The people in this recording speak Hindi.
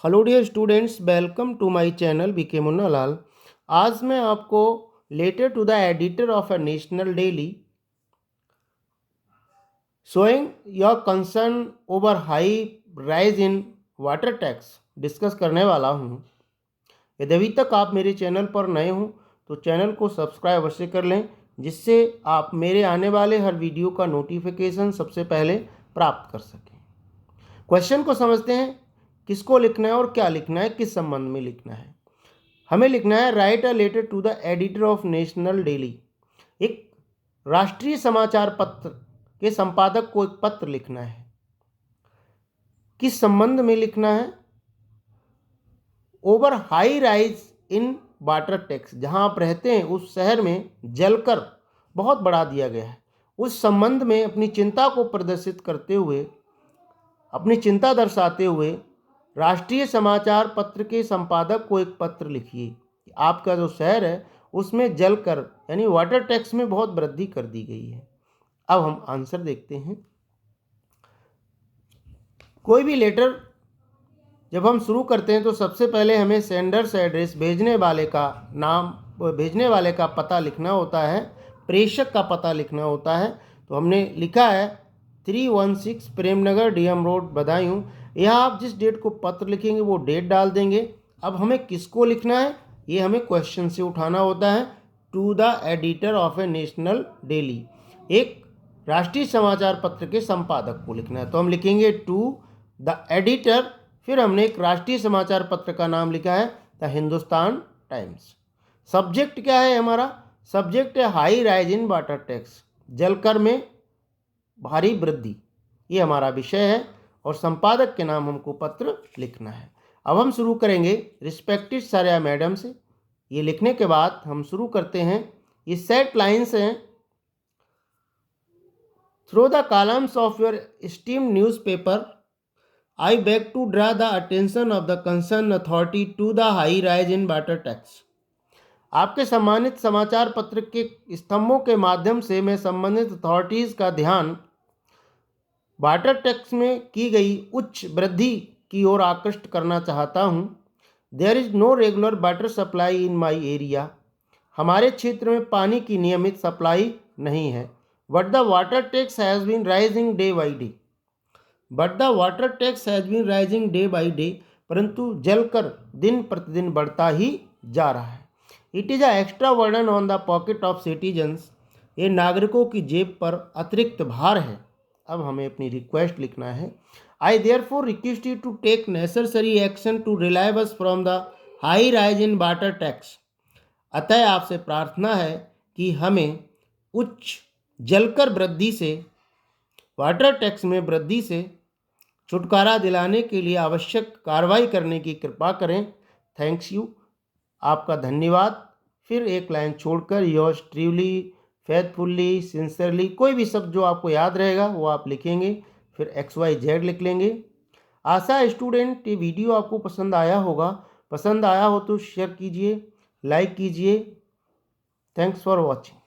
Hello dear students, welcome to my channel BK Munna Lal. आज मैं आपको letter to the editor of a national daily showing your concern over high rise in water tax discuss करने वाला हूं। यदि अभी तक आप मेरे चैनल पर नए हों तो चैनल को सब्सक्राइब अवश्य कर लें, जिससे आप मेरे आने वाले हर वीडियो का नोटिफिकेशन सबसे पहले प्राप्त कर सकें। क्वेश्चन को समझते हैं। किसको लिखना है और क्या लिखना है, किस संबंध में लिखना है। हमें लिखना है write a letter to the editor of national daily. एक राष्ट्रीय समाचार पत्र के संपादक को एक पत्र लिखना है। किस संबंध में लिखना है? Over high rise in water tax, जहां आप रहते हैं उस शहर में जलकर बहुत बढ़ा दिया गया है, उस संबंध में अपनी चिंता को प्रदर्शित करते हुए, अपनी चिंता दर्शाते हुए राष्ट्रीय समाचार पत्र के संपादक को एक पत्र लिखिए कि आपका जो शहर है उसमें जलकर यानी वाटर टैक्स में बहुत वृद्धि कर दी गई है। अब हम आंसर देखते हैं। कोई भी लेटर जब हम शुरू करते हैं तो सबसे पहले हमें सेंडर्स एड्रेस, भेजने वाले का नाम, भेजने वाले का पता लिखना होता है, प्रेषक का पता लिखना होता है। तो हमने लिखा है 316 प्रेमनगर डीएम रोड बदायूं। यहाँ आप जिस डेट को पत्र लिखेंगे वो डेट डाल देंगे। अब हमें किसको लिखना है, ये हमें क्वेश्चन से उठाना होता है। To the editor of a national daily, एक राष्ट्रीय समाचार पत्र के संपादक को लिखना है। तो हम लिखेंगे टू द एडिटर, फिर हमने एक राष्ट्रीय समाचार पत्र का नाम लिखा है द हिंदुस्तान टाइम्स। सब्जेक्ट क्या है हमारा? सब्जेक्ट है high rise in water tax, जलकर में भारी वृद्धि, ये हमारा विषय है। और संपादक के नाम हमको पत्र लिखना है। अब हम शुरू करेंगे रिस्पेक्टेड सारिया मैडम से। ये लिखने के बाद हम शुरू करते हैं। ये सेट लाइन्स हैं। Through the columns of your esteemed newspaper, I beg to draw the attention of the concerned authority to the high rise in water tax. आपके सम्मानित समाचार पत्र के स्तंभों के माध्यम से मैं संबंधित अथॉरिटीज का ध्यान वाटर टैक्स में की गई उच्च वृद्धि की ओर आकृष्ट करना चाहता हूँ। There is no regular water supply in my area, हमारे क्षेत्र में पानी की नियमित सप्लाई नहीं है। But the water tax has been rising day by day, but the water tax has been rising day by day, परंतु जलकर दिन प्रतिदिन बढ़ता ही जा रहा है। It is a extra burden on the pocket of citizens, ये नागरिकों की जेब पर अतिरिक्त भार है। अब हमें अपनी रिक्वेस्ट लिखना है। I therefore request you to take necessary action to relieve us from the high rise in water tax, अतः आपसे प्रार्थना है कि हमें उच्च जलकर वृद्धि से, वाटर टैक्स में वृद्धि से छुटकारा दिलाने के लिए आवश्यक कार्रवाई करने की कृपा करें। थैंक्स यू, आपका धन्यवाद। फिर एक लाइन छोड़कर योर्स ट्रूली, फेथफुल्ली, सिंसियरली, कोई भी शब्द जो आपको याद रहेगा वो आप लिखेंगे। फिर XYZ लिख लेंगे। आशा है स्टूडेंट ये वीडियो आपको पसंद आया होगा। पसंद आया हो तो शेयर कीजिए, लाइक कीजिए। Thanks for watching.